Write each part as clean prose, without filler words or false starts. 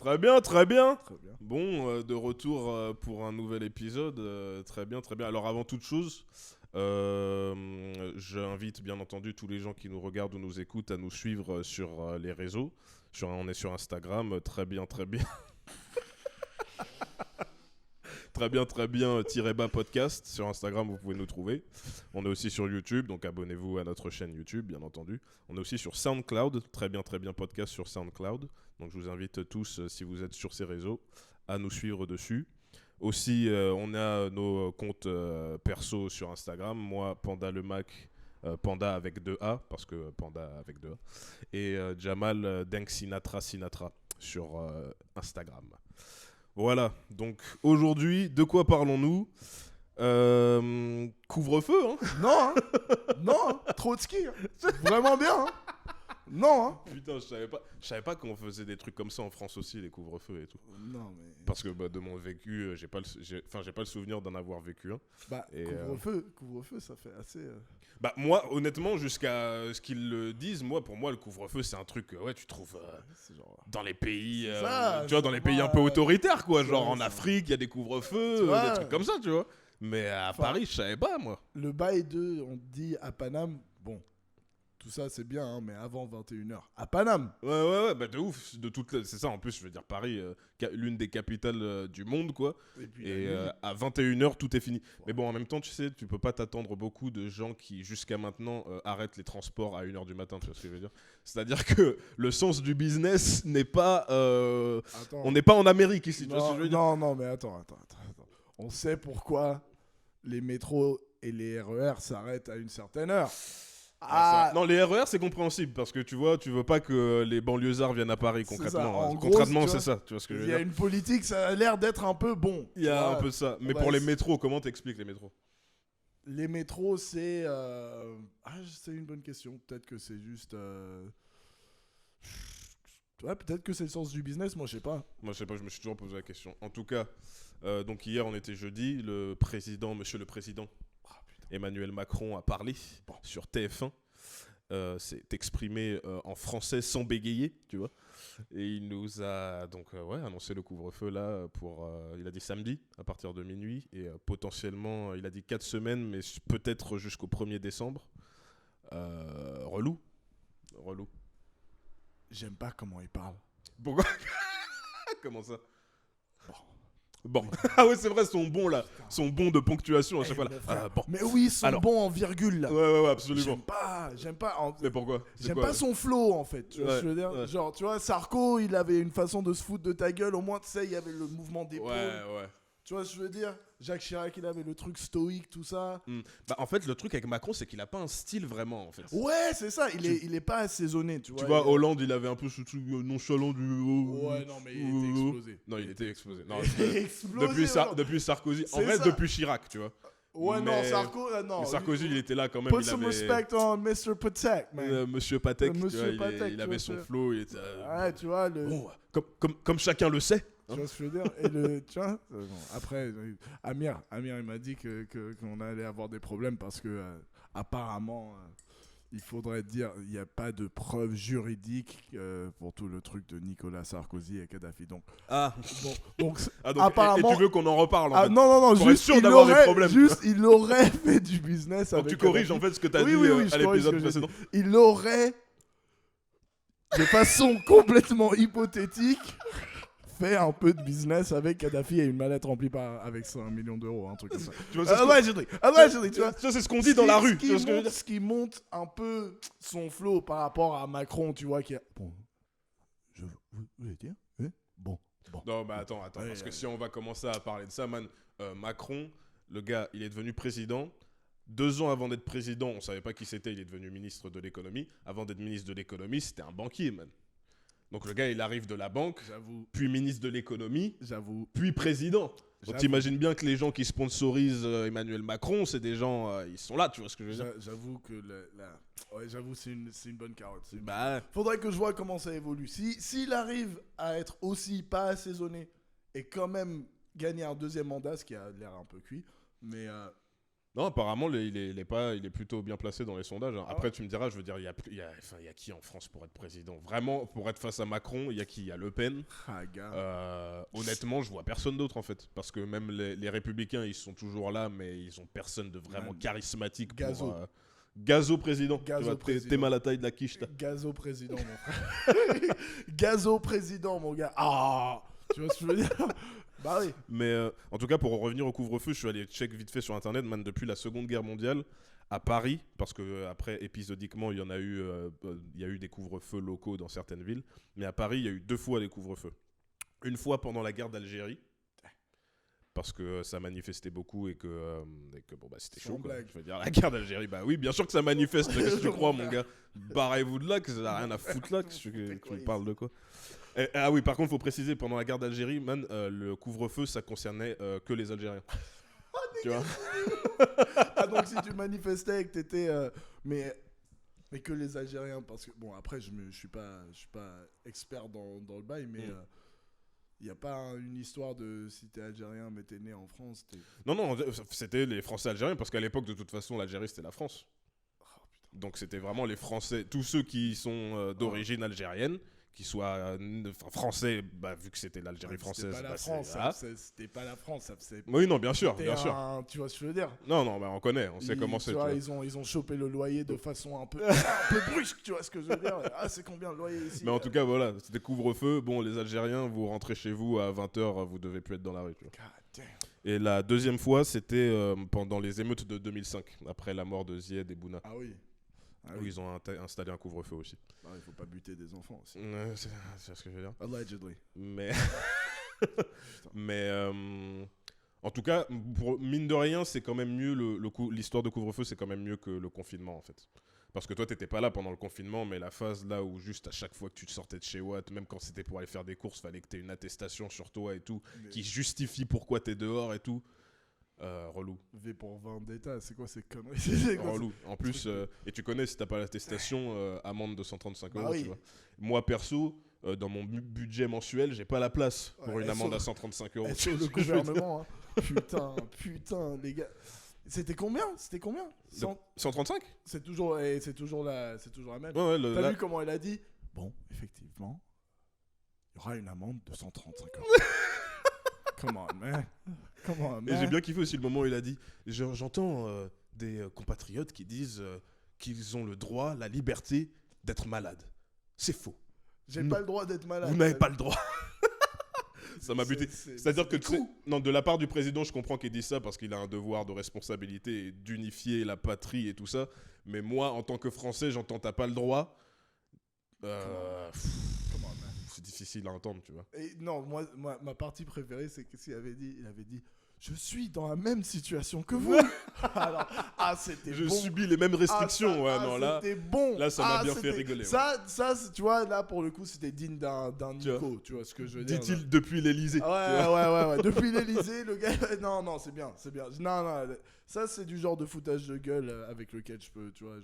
Très bien, très bien. Très bien. Bon, de retour pour un nouvel épisode. Très bien, très bien. Alors avant toute chose, j'invite bien entendu tous les gens qui nous regardent ou nous écoutent à nous suivre sur les réseaux. On est sur Instagram, très bien, très bien. Très bien, tiré bas podcast. Sur Instagram, vous pouvez nous trouver. On est aussi sur YouTube, donc abonnez-vous à notre chaîne YouTube, bien entendu. On est aussi sur SoundCloud, très bien, podcast sur SoundCloud. Donc je vous invite tous, si vous êtes sur ces réseaux, à nous suivre dessus. Aussi, on a nos comptes perso sur Instagram. Moi, Panda le Mac, Panda avec 2A, parce que Panda avec 2A. Et Jamal Denk Sinatra sur Instagram. Voilà, donc aujourd'hui, de quoi parlons-nous Couvre-feu, hein. Non, hein. Non, hein. Trotsky. Hein. Vraiment bien. Hein. Non, hein. Putain, je savais pas qu'on faisait des trucs comme ça en France aussi, les couvre-feux et tout. Non, mais... Parce que de mon vécu, j'ai pas le souvenir d'en avoir vécu un. Bah, Et, couvre-feu, ça fait assez... Bah moi, honnêtement, jusqu'à ce qu'ils le disent, pour moi, le couvre-feu, c'est un truc, ouais, tu trouves c'est genre... dans les pays, ça, tu vois, dans les pays un peu autoritaires, quoi. Genre ouais, en Afrique, il y a des couvre-feux, Tu vois, des trucs comme ça, tu vois. Mais à Paris, je savais pas, moi. Le bail de, on dit à Paname, bon, tout ça c'est bien, hein, mais avant 21h. À Paname. Ouais, bah de ouf, c'est ça en plus, je veux dire, Paris, l'une des capitales du monde, quoi. Et puis Et à 21h, tout est fini. Ouais. Mais bon, en même temps, tu sais, tu peux pas t'attendre beaucoup de gens qui, jusqu'à maintenant, arrêtent les transports à 1h du matin, tu vois ce que je veux dire. C'est-à-dire que le sens du business n'est pas... on n'est pas en Amérique ici, tu vois ce que je veux dire. Non, mais attends. On sait pourquoi les métros et les RER s'arrêtent à une certaine heure. Non, les RER, c'est compréhensible parce que tu vois, tu veux pas que les banlieusards viennent à Paris concrètement. Concrètement, c'est ça. Tu vois ce que je veux dire. Il y a une politique, ça a l'air d'être un peu bon. Il y a un peu ça. Mais pour les métros, comment t'expliques les métros ? Les métros, c'est... c'est une bonne question. Peut-être que c'est juste... Ouais, peut-être que c'est le sens du business, moi je sais pas. Moi je sais pas, je me suis toujours posé la question. En tout cas, donc hier on était jeudi, monsieur le président, Emmanuel Macron a parlé sur TF1, s'est exprimé en français sans bégayer, tu vois. Et il nous a donc annoncé le couvre-feu là il a dit samedi à partir de minuit et potentiellement, il a dit 4 semaines, mais peut-être jusqu'au 1er décembre. Relou. J'aime pas comment il parle. Pourquoi ? Comment ça ? Bon. Ah ouais, c'est vrai, son bon de ponctuation à chaque fois là. Bon. Mais oui, bon en virgule là. Ouais, absolument. J'aime pas. Mais pourquoi ? J'aime pas son flow en fait. Tu vois ce que je veux dire ? Ouais. Genre, tu vois, Sarko, il avait une façon de se foutre de ta gueule. Au moins, tu sais, il y avait le mouvement d'épaule. Ouais. Tu vois ce que je veux dire ? Jacques Chirac, il avait le truc stoïque, tout ça. Bah, en fait, le truc avec Macron, c'est qu'il a pas un style vraiment, en fait. Ouais, c'est ça. Il est pas assaisonné, tu vois. Tu vois, Hollande, il avait un peu ce truc nonchalant du... Ouais, non, mais il était explosé. Non, il était explosé. Non, depuis Sarkozy. En fait, depuis Chirac, tu vois. Ouais, mais... non, Sarko, non. Mais Sarkozy, il était là quand même. Put some respect on Mr. Patek, man. Monsieur Patek, il avait son flow. Il était, ouais, tu vois. Bon, comme chacun le sait. Tu vois ce que je veux dire ? Et tu vois, après, Amir, il m'a dit qu'on allait avoir des problèmes parce que, apparemment, il faudrait dire, il n'y a pas de preuves juridiques pour tout le truc de Nicolas Sarkozy et Kadhafi. Donc, donc apparemment. Et tu veux qu'on en reparle en fait. Non, juste, sûr d'avoir des problèmes. Il aurait fait du business avec. Donc tu corriges en fait ce que tu as dit à l'épisode précédent. Il aurait, de façon complètement hypothétique, fait un peu de business avec Kadhafi et une mallette remplie avec 5 millions d'euros, un truc comme ça. Tu vois, tu vois. Ça, c'est ce qu'on dit dans la rue. Ce qui monte un peu son flow par rapport à Macron, tu vois, qui a... Bon, vous voulez dire Bon. Non, mais attends, parce que si on va commencer à parler de ça, Macron, le gars, il est devenu président. 2 ans avant d'être président, on savait pas qui c'était, il est devenu ministre de l'économie. Avant d'être ministre de l'économie, c'était un banquier, man. Donc le gars, il arrive de la banque, puis ministre de l'économie, puis président. Donc t'imagines bien que les gens qui sponsorisent Emmanuel Macron, c'est des gens, ils sont là, tu vois ce que je veux dire ? J'avoue que c'est une bonne carotte. Faudrait que je vois comment ça évolue. S'il arrive à être aussi pas assaisonné et quand même gagner un 2e mandat, ce qui a l'air un peu cuit, mais Non, apparemment, il est plutôt bien placé dans les sondages, hein. Ah Après, ouais. tu me diras, je veux dire, il y a qui en France pour être président? Vraiment, pour être face à Macron, il y a qui? Il y a Le Pen. Ah, gars. Honnêtement, je vois personne d'autre, en fait. Parce que même les Républicains, ils sont toujours là, mais ils ont personne de vraiment Man. charismatique Gazo. pour... Gazo président. Gazo Tu vois, président. t'es mal à la taille de la quiche, là. Gazo président, mon frère. Gazo président, mon gars. Ah, tu vois ce que je veux dire? Bah oui. Mais en tout cas, pour revenir au couvre-feu, je suis allé check vite fait sur Internet, man, depuis la Seconde Guerre mondiale, à Paris, parce que après, épisodiquement, il y a eu des couvre-feux locaux dans certaines villes, mais à Paris, il y a eu 2 fois des couvre-feux. Une fois pendant la guerre d'Algérie, parce que ça manifestait beaucoup et que bon, bah, c'était Sans chaud, quoi. blague. Je veux dire, la guerre d'Algérie, bah oui, bien sûr que ça manifeste, qu'est-ce que tu crois, mon gars? Barrez-vous de là, que ça n'a rien à foutre là, que tu me parles de quoi? Ah oui, par contre, il faut préciser, pendant la guerre d'Algérie, man, le couvre-feu, ça concernait que les Algériens. Tu vois? Ah, donc si tu manifestais et que t'étais. Mais que les Algériens, parce que. Bon, après, je suis pas expert dans le bail, mais. Il n'y a pas une histoire de si t'es algérien mais t'es né en France. Non, c'était les Français algériens, parce qu'à l'époque, de toute façon, l'Algérie, c'était la France. Oh, putain. Donc c'était vraiment les Français, tous ceux qui sont d'origine algérienne, qui soient français, bah, vu que c'était l'Algérie française. C'était pas la bah, France, voilà. c'était pas la France. Ça faisait Oui, non, bien sûr, c'était bien sûr. tu vois ce que je veux dire? Non, bah, on connaît, on sait comment c'est. Tu tu vois, vois. ils ont chopé le loyer de façon un peu brusque, tu vois ce que je veux dire? Ah, c'est combien le loyer ici? Mais en tout cas, voilà, c'était couvre-feu. Bon, les Algériens, vous rentrez chez vous à 20h, vous devez plus être dans la rue. Tu vois. God damn. Et la deuxième fois, c'était pendant les émeutes de 2005, après la mort de Zied et Bouna, Ah oui. Ah où oui. ils ont installé un couvre-feu aussi. Ah, il faut pas buter des enfants aussi. Ouais, c'est ce que je veux dire. Allegedly. Mais, mais en tout cas, mine de rien, c'est quand même mieux l'histoire de couvre-feu, c'est quand même mieux que le confinement en fait. Parce que toi, t'étais pas là pendant le confinement, mais la phase là où juste à chaque fois que tu te sortais de chez Watt, même quand c'était pour aller faire des courses, fallait que t'aies une attestation sur toi et tout, Mais qui justifie pourquoi t'es dehors et tout. Relou. V pour Vendetta, c'est quoi ces conneries? C'est quoi, Relou. En plus, et tu connais, si t'as pas l'attestation, amende de 135 Bah euros, oui. tu vois. Moi, perso, dans mon budget mensuel, j'ai pas la place pour Ouais, une amende SO. à 135 euros. SO, le gouvernement, hein. Putain, les gars. C'était combien? 135 C'est toujours la même. Ouais, T'as vu comment elle a dit? Bon, effectivement, il y aura une amende de 135 euros. Come on, man. Et j'ai bien kiffé aussi le moment où il a dit j'entends des compatriotes qui disent qu'ils ont le droit, la liberté d'être malade. C'est faux. J'ai Non. pas le droit d'être malade. Vous n'avez pas le droit. Ça m'a buté. C'est- C'est-à-dire que c'est tu sais, cool. non, de la part du président, je comprends qu'il dise ça parce qu'il a un devoir de responsabilité et d'unifier la patrie et tout ça. Mais moi, en tant que Français, j'entends t'as pas le droit. Come on, man. C'est difficile à entendre, tu vois. Et non, moi, ma partie préférée, c'est que s'il avait dit, je suis dans la même situation que vous. Alors, c'était Je bon. subis les mêmes restrictions. C'était bon. là, ça m'a bien fait c'était- rigoler, ouais. Ça, tu vois, là, pour le coup, c'était digne d'un Tu vois. Nico. Tu vois ce que je veux dire? Dit-il depuis l'Elysée. Ouais. Depuis l'Elysée, le gars. Non, c'est bien. Non, ça, c'est du genre de foutage de gueule avec lequel je peux, tu vois,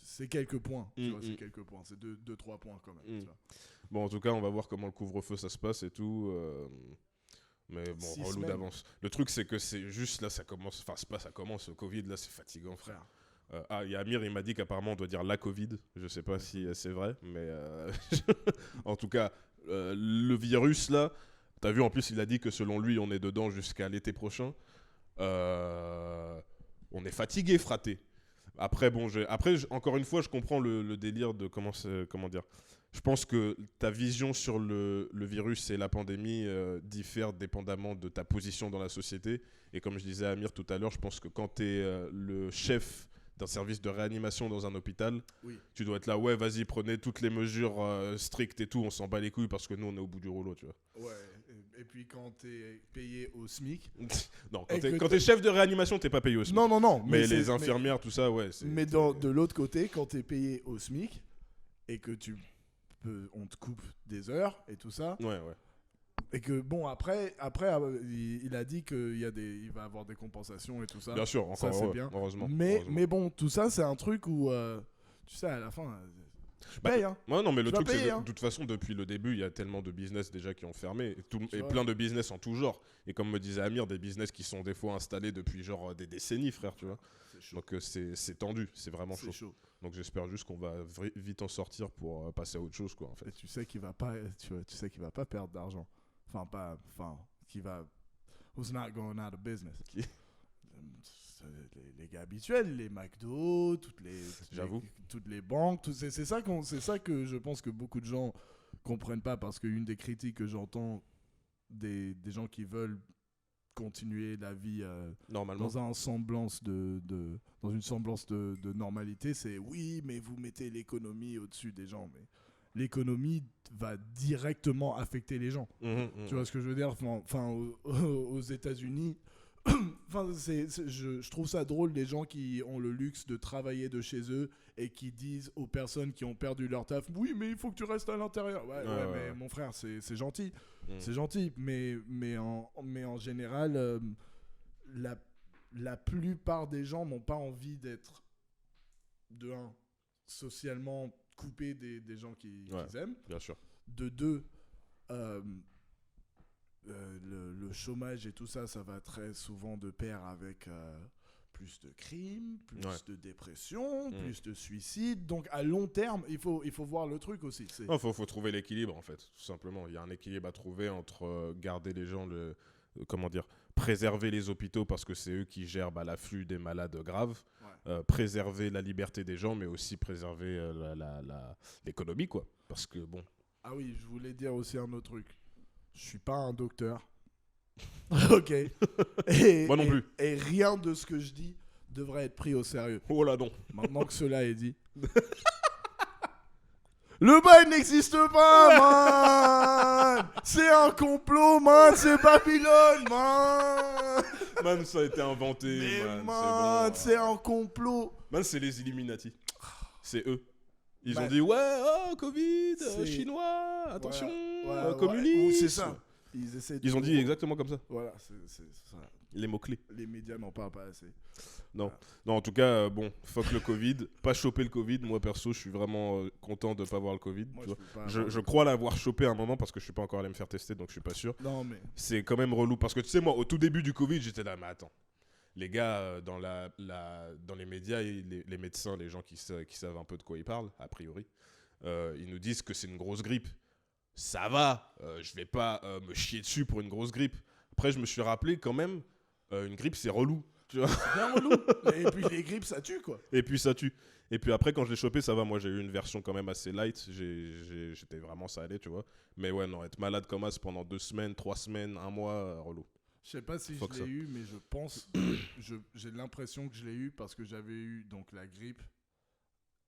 c'est quelques points. Tu vois, c'est quelques points. C'est 2-3 points quand même. Tu vois. Bon, en tout cas, on va voir comment le couvre-feu ça se passe et tout. Mais bon, 6 relou semaines. d'avance. Le truc, c'est que c'est juste là, ça commence. Enfin, c'est pas ça commence. Le Covid, là, c'est fatigant, frère. Il y a Amir, il m'a dit qu'apparemment, on doit dire la Covid. Je sais pas si c'est vrai, mais en tout cas, le virus, là, t'as vu, en plus, il a dit que selon lui, on est dedans jusqu'à l'été prochain. On est fatigué, fraté. Après, bon, encore une fois, je comprends le délire de comment dire. Je pense que ta vision sur le virus et la pandémie diffère dépendamment de ta position dans la société. Et comme je disais à Amir tout à l'heure, je pense que quand tu es le chef d'un service de réanimation dans un hôpital, Oui. tu dois être là, ouais, vas-y, prenez toutes les mesures strictes et tout, on s'en bat les couilles parce que nous, on est au bout du rouleau, tu vois. Ouais. Et puis quand t'es payé au SMIC. Non, Et que quand t'es chef de réanimation, t'es pas payé au SMIC. Non. Mais c'est- les infirmières, tout ça, ouais. Mais de l'autre côté, quand t'es payé au SMIC et que on te coupe des heures et tout ça, Ouais. et que bon après il a dit il va avoir des compensations et tout ça. Bien sûr, Ça, encore c'est heureux, bien. heureusement. Mais bon, tout ça c'est un truc où tu sais à la fin Je paye, hein. Ouais, non, mais le Tu vas truc, c'est payer, que hein. de toute façon, depuis le début, il y a tellement de business déjà qui ont fermé, Tu et vois. plein de business en tout genre. Et comme me disait Amir, des business qui sont des fois installés depuis genre des décennies, frère, tu vois. C'est chaud. Donc c'est tendu, c'est vraiment C'est chaud. chaud. Donc j'espère juste qu'on va vite en sortir pour passer à autre chose, quoi, en fait. Et tu sais qu'il va pas, tu sais qu'il va pas perdre d'argent. Qui va, who's not going out of business. Qui? Les gars habituels, les McDo, J'avoue. toutes les banques, c'est ça que je pense que beaucoup de gens comprennent pas, parce qu'une des critiques que j'entends des gens qui veulent continuer la vie Normalement. dans une semblance de normalité, c'est oui, mais vous mettez l'économie au-dessus des gens. Mais l'économie va directement affecter les gens. Tu vois ce que je veux dire? Aux États-Unis, je trouve ça drôle, les gens qui ont le luxe de travailler de chez eux et qui disent aux personnes qui ont perdu leur taf, oui, mais il faut que tu restes à l'intérieur. Ouais, mais mon frère, c'est gentil. C'est gentil, mais en général, la plupart des gens n'ont pas envie d'être, socialement coupés des gens qu'ils aiment. Bien sûr. De deux, le chômage et tout ça, ça va très souvent de pair avec plus de crimes, plus de dépression, plus de suicides. Donc à long terme, il faut voir le truc aussi. Il faut trouver l'équilibre, en fait, tout simplement. Il y a un équilibre à trouver entre garder les gens, préserver les hôpitaux parce que c'est eux qui gèrent l'afflux des malades graves, préserver la liberté des gens, mais aussi préserver l'économie, quoi. Parce que bon. Ah oui, je voulais dire aussi un autre truc. Je suis pas un docteur. Ok. Moi non plus. Et rien de ce que je dis devrait être pris au sérieux. Oh là non. Maintenant que cela est dit. Le bail n'existe pas, man. C'est un complot, man. C'est Babylone, man. Man, ça a été inventé. Mais man, c'est un complot. Man, c'est les Illuminati. C'est eux. Ils Man. ont dit Covid, chinois, attention, communiste. C'est ça. Ils ont dit exactement comme ça. Voilà, c'est ça. Les mots-clés. Les médias n'en parlent pas assez. Non, non, en tout cas, fuck le Covid. Pas choper le Covid. Moi, perso, je suis vraiment content de ne pas avoir le Covid. Moi, tu vois. Je crois l'avoir chopé à un moment parce que je suis pas encore allé me faire tester, donc je suis pas sûr. Non, mais c'est quand même relou parce que tu sais, moi, au tout début du Covid, j'étais là, mais attends. Les gars, dans les médias, les médecins, les gens qui savent un peu de quoi ils parlent, a priori, ils nous disent que c'est une grosse grippe. Ça va, je vais pas me chier dessus pour une grosse grippe. Après, je me suis rappelé quand même, une grippe, c'est relou. Tu vois. C'est bien relou. Et puis les grippes, ça tue, quoi. Et puis ça tue. Et puis après, quand je l'ai chopé, ça va. Moi, j'ai eu une version quand même assez light. J'étais vraiment, ça allait, tu vois. Mais ouais, non, être malade comme ça pendant 2 semaines, 3 semaines, 1 mois, relou. Je sais pas si je l'ai eu, mais je pense, j'ai l'impression que je l'ai eu parce que j'avais eu donc la grippe.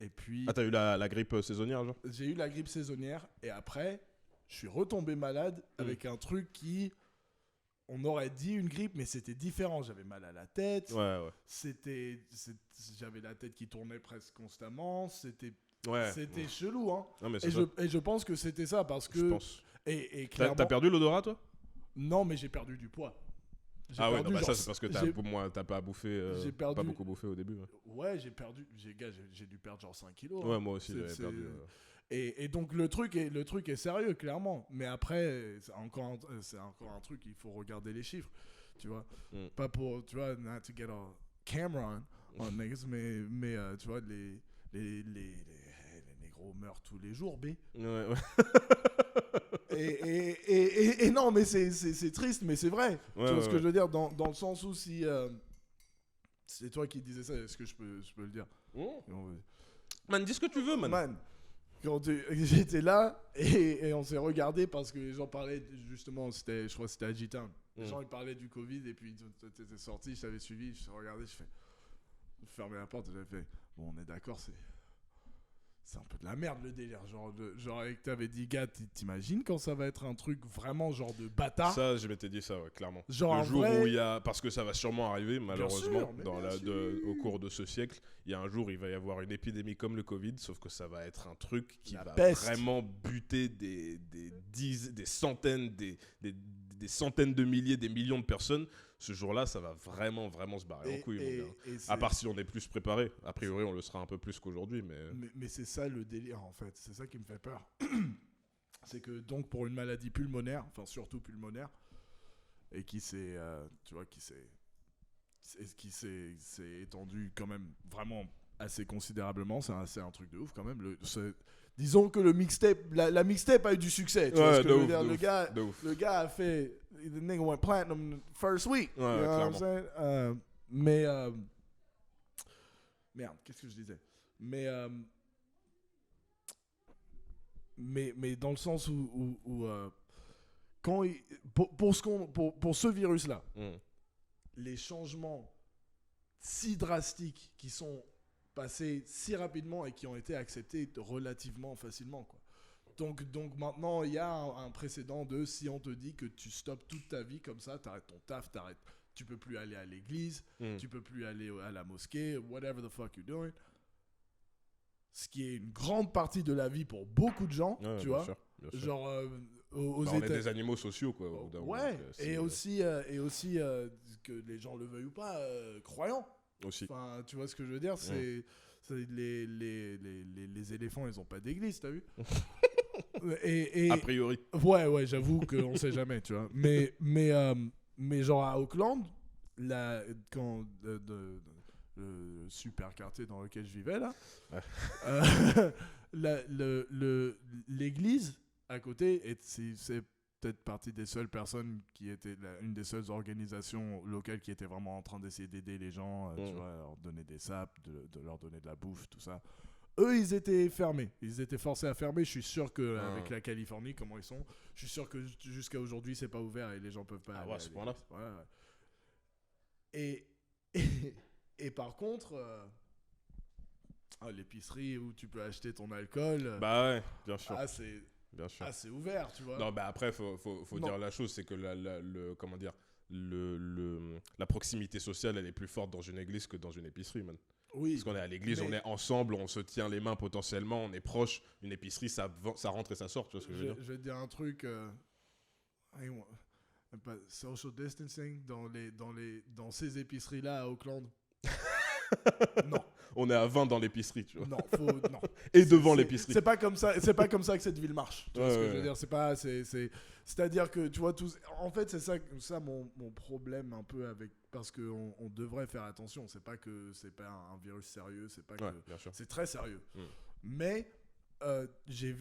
Et puis. Ah, t'as eu la grippe saisonnière, genre? J'ai eu la grippe saisonnière et après, je suis retombé malade avec un truc qui, on aurait dit une grippe, mais c'était différent. J'avais mal à la tête. Ouais. J'avais la tête qui tournait presque constamment. C'était Ouais. chelou, hein. Non, mais Et je pense que c'était ça parce que. Je pense. Et clairement. T'as perdu l'odorat, toi? Non, mais j'ai perdu du poids. Ah ouais, non, bah ça c'est parce que t'as pas bouffé, pas beaucoup bouffé au début. Ouais, j'ai dû perdre genre 5 kilos. Ouais, moi aussi j'avais perdu. Et donc le truc est sérieux, clairement. Mais après, c'est encore un truc, il faut regarder les chiffres, tu vois. Pas pour, tu vois, not to get a camera on niggas, mais tu vois, les négros meurent tous les jours, B. Ouais. Et non, mais c'est triste, mais c'est vrai. Ouais, tu vois ce que je veux dire, dans le sens où si c'est toi qui disais ça, est-ce que je peux le dire? Man, dis ce que tu veux, man. Quand j'étais là et on s'est regardé parce que les gens parlaient justement, je crois que c'était à G-Town. Les gens ils parlaient du Covid et puis t'étais sorti, je t'avais suivi, je t'ai regardé, je fermé la porte, j'avais fait bon, on est d'accord, c'est un peu de la merde le délire. Genre avec t'avais dit, gars, t'imagines quand ça va être un truc vraiment genre de bâtard? Ça, je m'étais dit ça, ouais, clairement. Genre le jour où il y a. Parce que ça va sûrement arriver, malheureusement, au cours de ce siècle. Il y a un jour, il va y avoir une épidémie comme le Covid, sauf que ça va être un truc qui va vraiment buter des centaines, des centaines de milliers, des millions de personnes ce jour-là, ça va vraiment, vraiment se barrer en couille, mon gars. et À part si on est plus préparé. A priori, on le sera un peu plus qu'aujourd'hui, mais c'est ça le délire, en fait. C'est ça qui me fait peur. C'est que, donc, pour une maladie pulmonaire, enfin, surtout pulmonaire, et qui s'est, tu vois, qui s'est étendu quand même vraiment assez considérablement, c'est un truc de ouf, quand même. Disons que la mixtape a eu du succès. Tu vois ce que je veux dire. Le gars a fait. The nigga went platinum first week. Ouais, you know what I'm clairement. saying? Merde, qu'est-ce que je disais? Mais dans le sens où quand pour ce virus-là, les changements si drastiques qui sont passés si rapidement et qui ont été acceptés relativement facilement, quoi. Donc maintenant, il y a un précédent de si on te dit que tu stoppes toute ta vie comme ça, t'arrêtes ton taf, tu peux plus aller à l'église, tu peux plus aller à la mosquée, whatever the fuck you're doing. Ce qui est une grande partie de la vie pour beaucoup de gens, tu vois. Sûr, bien sûr. Genre aux on est des animaux sociaux, quoi. Ouais, et aussi que les gens le veuillent ou pas, croyants. Aussi. Enfin, tu vois ce que je veux dire, c'est les éléphants, ils ont pas d'église, t'as vu? A priori. Ouais, j'avoue qu'on sait jamais, tu vois. Mais genre à Auckland, quand le super quartier dans lequel je vivais là, l'église à côté, c'est peut-être partie des seules personnes qui étaient une des seules organisations locales qui était vraiment en train d'essayer d'aider les gens, tu vois, à leur donner des sapes, de leur donner de la bouffe, tout ça. Eux, ils étaient fermés. Ils étaient forcés à fermer. Je suis sûr qu'avec la Californie, comment ils sont, je suis sûr que jusqu'à aujourd'hui, c'est pas ouvert et les gens peuvent pas aller à ce point-là. Ouais. Et par contre, l'épicerie où tu peux acheter ton alcool, bah ouais, bien sûr. Bien sûr. C'est ouvert, tu vois. Non, bah après, faut dire la chose, c'est que comment dire, la proximité sociale, elle est plus forte dans une église que dans une épicerie, man. Oui. Parce qu'on est à l'église, on est ensemble, on se tient les mains potentiellement, on est proche. Une épicerie, ça rentre et ça sort, tu vois ce que je veux dire. Je vais te dire un truc. Social distancing dans ces épiceries-là à Auckland. Non. On est à 20 dans l'épicerie, tu vois. Non, non. Et devant l'épicerie. C'est pas comme ça que cette ville marche. Tu vois ce que je veux dire, c'est-à-dire que tu vois en fait c'est ça mon problème un peu avec, parce que on devrait faire attention, c'est pas un virus sérieux, c'est pas que c'est très sérieux. Mais il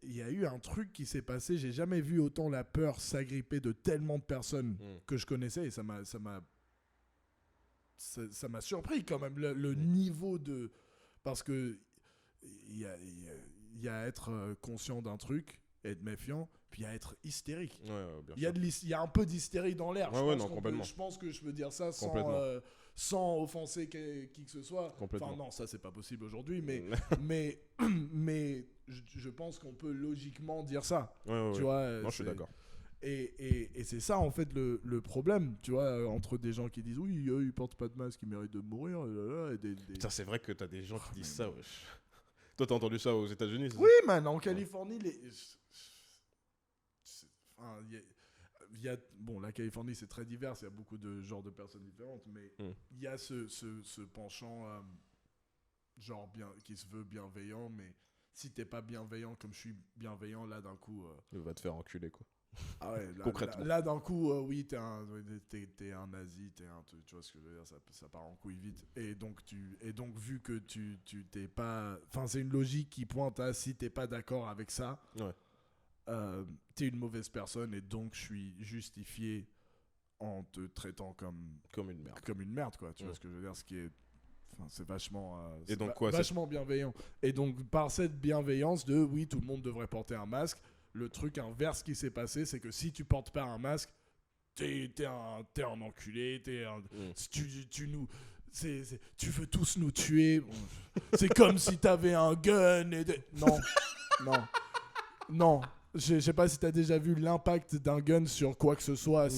y a eu un truc qui s'est passé, j'ai jamais vu autant la peur s'agripper de tellement de personnes que je connaissais, et ça m'a surpris quand même le niveau de, parce que il y a être conscient d'un truc, être méfiant, puis il y a être hystérique. Il y a un peu d'hystérie dans l'air. Je pense que je peux dire ça sans offenser qui que ce soit. Enfin non, ça c'est pas possible aujourd'hui, mais je pense qu'on peut logiquement dire ça. Tu vois, moi je suis d'accord. Et c'est ça en fait le problème, tu vois, entre des gens qui disent oui, eux ils portent pas de masque, ils méritent de mourir, et Putain, c'est vrai que t'as des gens qui disent ça, wesh. Toi t'as entendu ça aux États-Unis? Oui, man, en Californie, bon, la Californie c'est très divers, il y a beaucoup de genres de personnes différentes, mais il y a ce penchant genre qui se veut bienveillant, mais si t'es pas bienveillant comme je suis bienveillant, là d'un coup il va te faire enculer, quoi. Ah ouais, concrètement. Là d'un coup, oui, t'es un nazi, tu vois ce que je veux dire, ça part en couille vite. Et donc vu que tu t'es pas, enfin c'est une logique qui pointe à si t'es pas d'accord avec ça, t'es une mauvaise personne, et donc je suis justifié en te traitant comme une merde, quoi. Tu vois ce que je veux dire, ce qui est, enfin, c'est vachement, vachement bienveillant. Et donc par cette bienveillance de oui, tout le monde devrait porter un masque. Le truc inverse qui s'est passé, c'est que si tu portes pas un masque, t'es un enculé, tu veux tous nous tuer. C'est comme si t'avais un gun. Non. Je sais pas si t'as déjà vu l'impact d'un gun sur quoi que ce soit.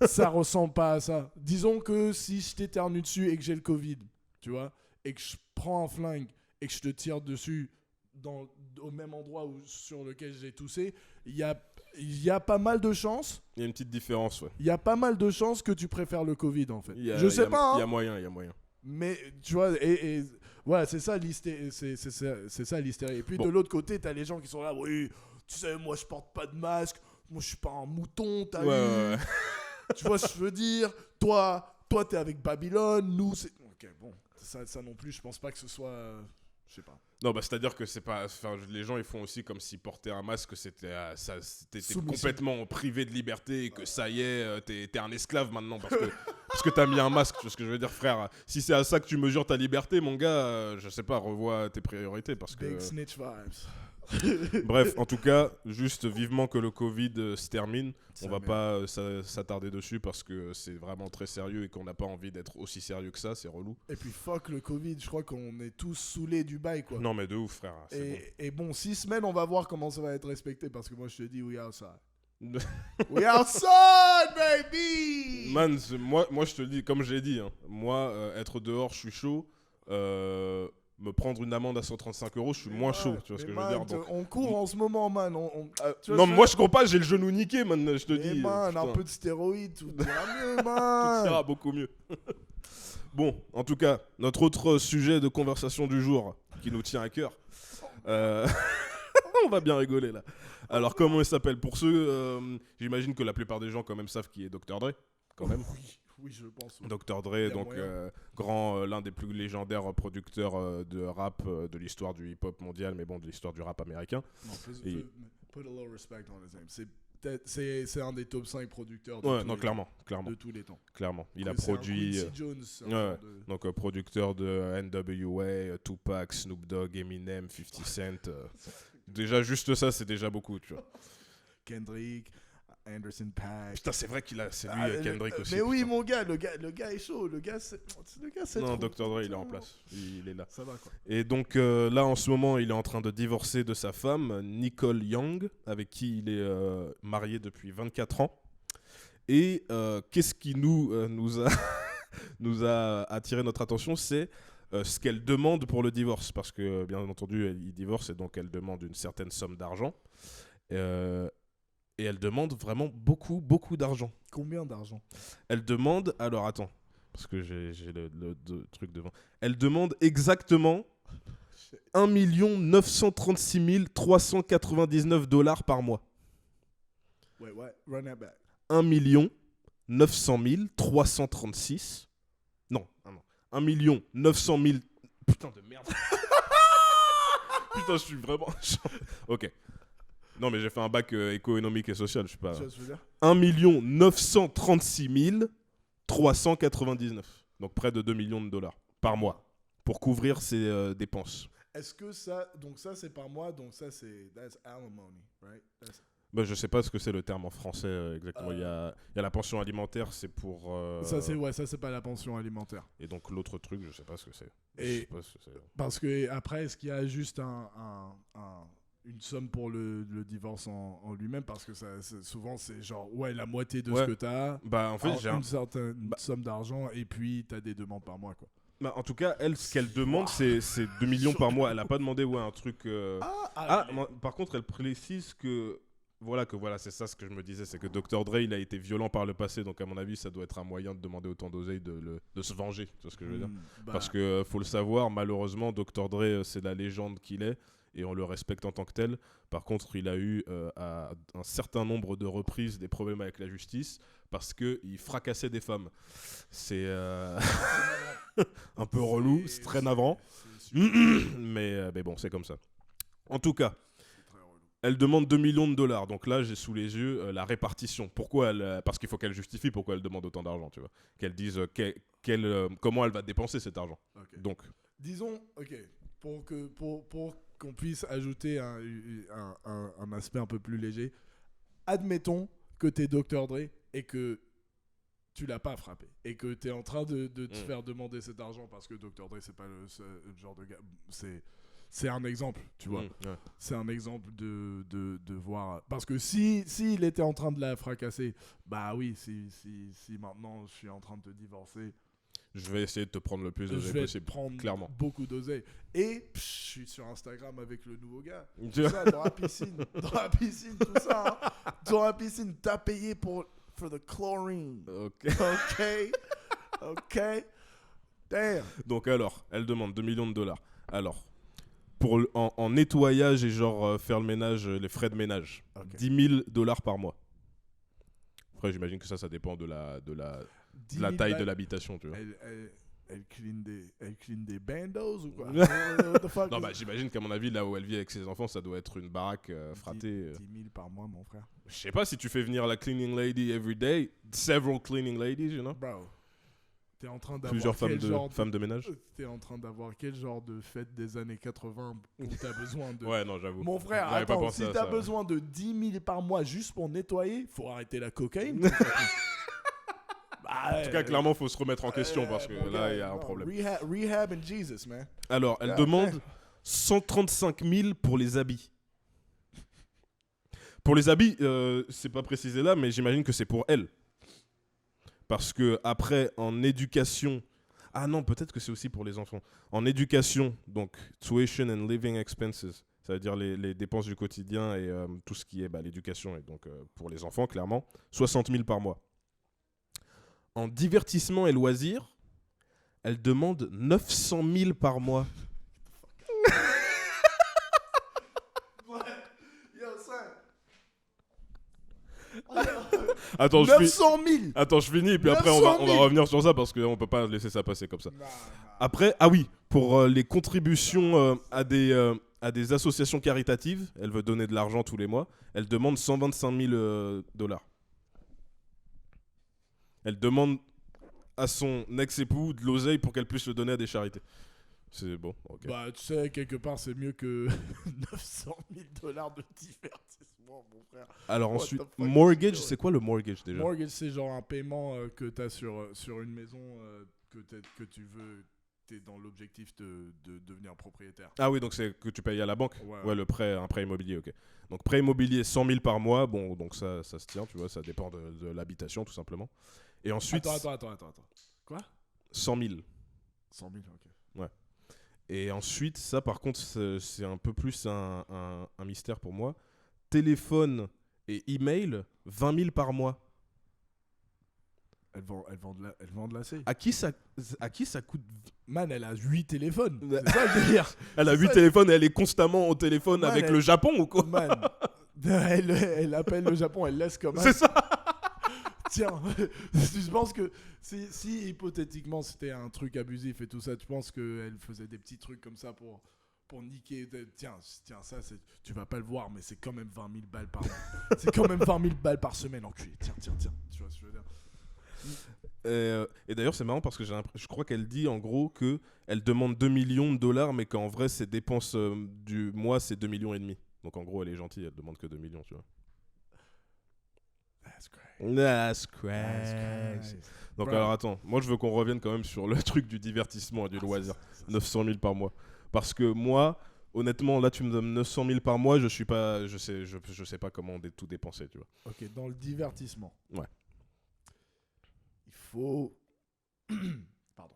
Ça ressemble pas à ça. Disons que si je t'éternue dessus et que j'ai le Covid, tu vois, et que je prends un flingue et que je te tire dessus au même endroit sur lequel j'ai toussé, il y a pas mal de chances. Il y a une petite différence, ouais. Il y a pas mal de chances que tu préfères le Covid, en fait. Il Je sais pas, Il y a hein. moyen, il y a moyen. Mais tu vois, et voilà, c'est ça l'hystérie. C'est ça l'hystérie. Et puis Bon. de l'autre côté, t'as les gens qui sont là, oui, tu sais, moi je porte pas de masque, moi je suis pas un mouton, t'as Ouais. Tu vois ce que je veux dire? Toi t'es avec Babylone, nous c'est. Ok, bon, ça non plus, je pense pas que ce soit. Je sais pas. Non, bah c'est-à-dire que c'est pas. Enfin, les gens ils font aussi comme si porter un masque c'était t'étais complètement privé de liberté et que ça y est, t'es un esclave maintenant parce que t'as mis un masque. Tu vois ce que je veux dire, frère? Si c'est à ça que tu mesures ta liberté, mon gars, je sais pas, revois tes priorités parce que. Big snitch vibes. Bref, en tout cas, juste vivement que le Covid se termine. Ça On va merde. pas s'attarder dessus parce que c'est vraiment très sérieux et qu'on n'a pas envie d'être aussi sérieux que ça, c'est relou. Et puis fuck le Covid, je crois qu'on est tous saoulés du bail, quoi. Non mais de ouf, frère. Et bon, 6 semaines, on va voir comment ça va être respecté parce que moi je te dis, we outside. Bon. We outside, baby! Man, moi je te le dis, comme je l'ai dit, hein, moi, être dehors, je suis chaud. Me prendre une amende à 135 €, je suis moins chaud, tu vois ce que je veux dire. Donc... On court en ce moment, man. Tu vois, Non, moi je cours pas, j'ai le genou niqué, man, je te Mais dis. man, un putain. peu de stéroïdes, tout ira mieux, Tout man. ira beaucoup mieux. Bon, en tout cas, notre autre sujet de conversation du jour qui nous tient à cœur. On va bien rigoler là. Alors, comment il s'appelle? Pour ceux, j'imagine que la plupart des gens quand même savent qui est Dr. Dre. Quand même. Oui, je pense. Oui. Dr. y Dre, a donc moyen. l'un des plus légendaires producteurs de rap de l'histoire du hip-hop mondial, mais bon, de l'histoire du rap américain. Non, Et- put a little respect on his name. C'est un des top 5 producteurs Ouais, tous non, les clairement, temps, clairement, de tous les temps. clairement. Il a C'est un produit, Quincy Jones, c'est un ouais, genre de- donc producteur de NWA, Tupac, Snoop Dogg, Eminem, 50 Cent. Déjà, juste ça, c'est déjà beaucoup, tu vois. Kendrick, Anderson .Paak. Putain, c'est vrai c'est lui, Kendrick aussi. Mais oui, putain. mon gars, le gars est chaud. Le gars, c'est Non, trop. Dr. Dre, il est en place. Il est là. Ça va, quoi. Et donc là, en ce moment, il est en train de divorcer de sa femme, Nicole Young, avec qui il est marié depuis 24 ans. Et qu'est-ce qui nous a attiré notre attention, c'est ce qu'elle demande pour le divorce. Parce que, bien entendu, il divorce et donc elle demande une certaine somme d'argent. Et elle demande vraiment beaucoup, beaucoup d'argent. Combien d'argent? Elle demande... Alors, attends, parce que j'ai le truc devant. Elle demande exactement 1 936 399 $ par mois. Ouais, run that back. 1 900 336. Non, 1 900 000. Putain de merde. Putain, je suis vraiment. Ok. Non, mais j'ai fait un bac économique et social, je suis pas. Tu vois ce que je veux dire? 1 936 399. Donc près de 2 millions de dollars par mois pour couvrir ses dépenses. Est-ce que ça. Donc, ça, c'est par mois. Donc, ça, c'est. That's alimony, right? Bah, je sais pas ce que c'est le terme en français exactement. Il y a la pension alimentaire, c'est pour. Ça, c'est pas la pension alimentaire. Et donc l'autre truc, je sais pas ce que c'est. Et- Je sais pas ce que c'est. Parce que, après, est-ce qu'il y a juste une somme pour le divorce en lui-même? Parce que souvent, c'est genre, ouais, la moitié de Ouais. ce que t'as. Bah, en fait, j'ai Une certaine somme d'argent et puis t'as des demandes par mois, quoi. Bah, en tout cas, elle, ce qu'elle demande, c'est 2 millions par mois. Elle a pas demandé un truc. Par contre, elle précise que. Voilà, c'est ça ce que je me disais, c'est que Dr. Dre, il a été violent par le passé, donc à mon avis, ça doit être un moyen de demander autant d'oseille de se venger, tu vois ce que je veux dire. Parce que, faut le savoir, malheureusement, Dr. Dre, c'est la légende qu'il est, et on le respecte en tant que tel. Par contre, il a eu à un certain nombre de reprises des problèmes avec la justice, parce qu'il fracassait des femmes. C'est un peu relou, c'est très navrant, mais bon, c'est comme ça. En tout cas, elle demande 2 millions de dollars. Donc là, j'ai sous les yeux la répartition. Pourquoi parce qu'il faut qu'elle justifie pourquoi elle demande autant d'argent, tu vois. Qu'elle dise comment elle va dépenser cet argent. Okay. Donc, disons, ok, pour qu'on puisse ajouter un aspect un peu plus léger, admettons que t'es Dr. Dre et que tu l'as pas frappé et que t'es en train de te faire demander cet argent parce que Dr. Dre, c'est pas le genre de gars... C'est un exemple, tu vois. ouais. C'est un exemple de voir... Parce que si il était en train de la fracasser, bah oui, si maintenant je suis en train de te divorcer... Je vais essayer de te prendre le plus Je d'oseille vais possible. prendre clairement. beaucoup d'oseille. Et je suis sur Instagram avec le nouveau gars. Tu Tout vois ça, dans la piscine. Dans la piscine, tout ça. Hein. Dans la piscine, t'as payé for the chlorine. Ok. OK. Damn. Donc alors, elle demande 2 millions de dollars. Alors, en nettoyage et genre faire le ménage, les frais de ménage, Ok. 10 000 dollars par mois. Après, j'imagine que ça dépend de la 10 la 000 taille balles. de l'habitation, tu vois. Elle clean des bandos ou quoi? What the fuck? Non, bah j'imagine qu'à mon avis, là où elle vit avec ses enfants, ça doit être une baraque frattée. 10 000 par mois, mon frère. Je sais pas si tu fais venir la cleaning lady every day, several cleaning ladies, you know. Bro, t'es en train d'avoir Plusieurs quel genre femmes de ménage. T'es en train d'avoir quel genre de fête des années 80 où t'as besoin de... Ouais, non, j'avoue. Mon frère, J'avais pas attends, pensé si à t'as ça. besoin de 10 000 par mois juste pour nettoyer, faut arrêter la cocaïne. En tout cas, clairement, faut se remettre en question parce que là, il y a un problème. Rehab and Jesus, man. Alors, elle Yeah, demande man. 135 000 pour les habits. Pour les habits, c'est pas précisé là, mais j'imagine que c'est pour elle. Parce que après, en éducation... Ah non, peut-être que c'est aussi pour les enfants. En éducation, donc tuition and living expenses, ça veut dire les dépenses du quotidien et tout ce qui est l'éducation, et donc pour les enfants, clairement, 60 000 par mois. En divertissement et loisirs, elle demande 900 000 par mois. Attends, 900 000. Attends, je finis, et puis après on 900 000. va revenir sur ça parce qu'on peut pas laisser ça passer comme ça. Après, ah oui, pour les contributions à des associations caritatives, elle veut donner de l'argent tous les mois, elle demande 125 000 dollars. Elle demande à son ex-époux de l'oseille pour qu'elle puisse le donner à des charités. C'est bon, ok. Bah, tu sais, quelque part, c'est mieux que 900 000 dollars de divertissement, mon frère. Alors What ensuite, the fuck mortgage, is she c'est quoi le mortgage déjà? Mortgage, c'est genre un paiement que tu as sur une maison que tu veux. Tu es dans l'objectif de devenir propriétaire. Ah oui, donc c'est que tu payes à la banque. Ouais. Ouais, un prêt immobilier, ok. Donc prêt immobilier 100 000 par mois, bon, donc ça se tient, tu vois, ça dépend de l'habitation tout simplement. Et ensuite, Attends. Quoi? 100 000. 100 000, ok. Et ensuite, ça par contre, c'est un peu plus un mystère pour moi. Téléphone et email, 20 000 par mois. Elle vend de la C. À qui ça coûte? Man, elle a 8 téléphones. C'est ça que je veux dire. Elle a C'est 8 ça. téléphones et elle est constamment au téléphone Man, avec elle- le Japon ou quoi? Man, elle appelle le Japon, elle laisse comme C'est ça. Tiens, je pense que si hypothétiquement c'était un truc abusif et tout ça, tu penses qu'elle faisait des petits trucs comme ça pour niquer. Tiens, ça, tu vas pas le voir, mais c'est quand même 20 000 balles par mois. C'est quand même 20 000 balles par semaine, enculé. Tiens. Tu vois ce que je veux dire? Et d'ailleurs, c'est marrant parce que je crois qu'elle dit en gros qu'elle demande 2 millions de dollars, mais qu'en vrai, ses dépenses du mois, c'est 2,5 millions. Donc en gros, elle est gentille, elle demande que 2 millions, tu vois. That's crazy. Donc Bro. alors attends, moi je veux qu'on revienne quand même sur le truc du divertissement et du loisir. 900 000 par mois. Parce que moi, honnêtement, là tu me donnes 900 000 par mois, je sais pas comment tout dépenser, tu vois. Ok, dans le divertissement. Ouais. Il faut... Pardon.